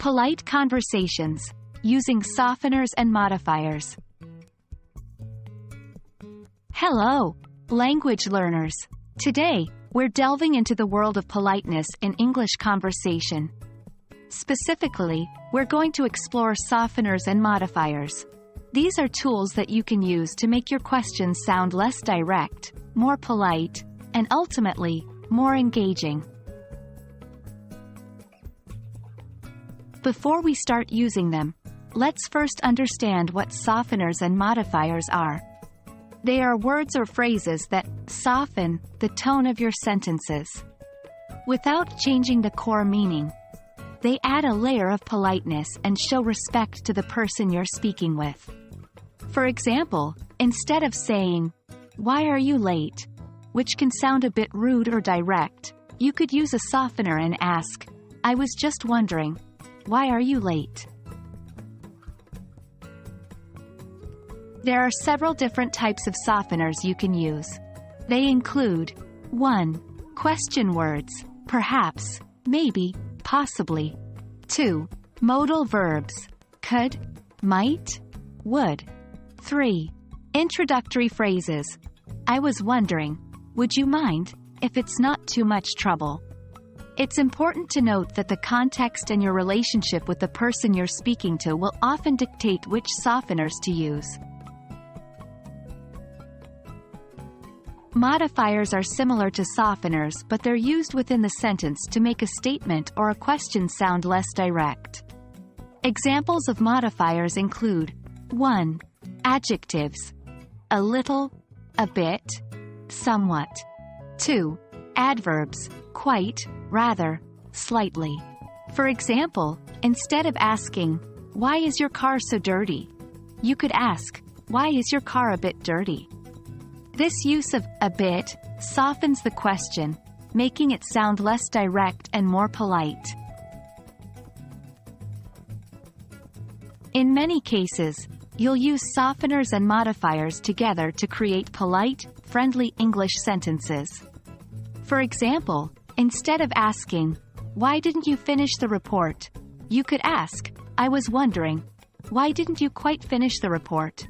Polite conversations, using softeners and modifiers. Hello, language learners. Today, we're delving into the world of politeness in English conversation. Specifically, we're going to explore softeners and modifiers. These are tools that you can use to make your questions sound less direct, more polite, and ultimately, more engaging. Before we start using them, let's first understand what softeners and modifiers are. They are words or phrases that soften the tone of your sentences. Without changing the core meaning, they add a layer of politeness and show respect to the person you're speaking with. For example, instead of saying, "Why are you late?" which can sound a bit rude or direct, you could use a softener and ask, "I was just wondering, why are you late?" There are several different types of softeners you can use. They include 1. Question words, perhaps, maybe, possibly. 2. Modal verbs, could, might, would. 3. Introductory phrases. I was wondering, would you mind, if it's not too much trouble. It's important to note that the context and your relationship with the person you're speaking to will often dictate which softeners to use. Modifiers are similar to softeners, but they're used within the sentence to make a statement or a question sound less direct. Examples of modifiers include 1. Adjectives. A little, a bit, somewhat. 2. Adverbs. Quite, rather, slightly. For example, instead of asking, "Why is your car so dirty?" you could ask, "Why is your car a bit dirty?" This use of a bit softens the question, making it sound less direct and more polite. In many cases, you'll use softeners and modifiers together to create polite, friendly English sentences. For example, instead of asking, "Why didn't you finish the report?" you could ask, "I was wondering, why didn't you quite finish the report?"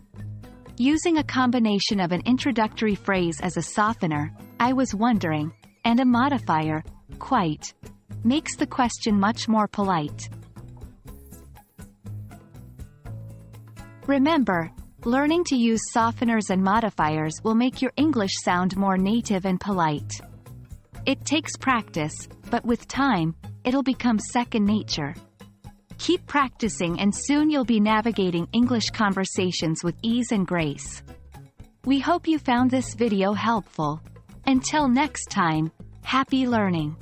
Using a combination of an introductory phrase as a softener, "I was wondering," and a modifier, "quite," makes the question much more polite. Remember, learning to use softeners and modifiers will make your English sound more native and polite. It takes practice, but with time, it'll become second nature. Keep practicing and soon you'll be navigating English conversations with ease and grace. We hope you found this video helpful. Until next time, happy learning!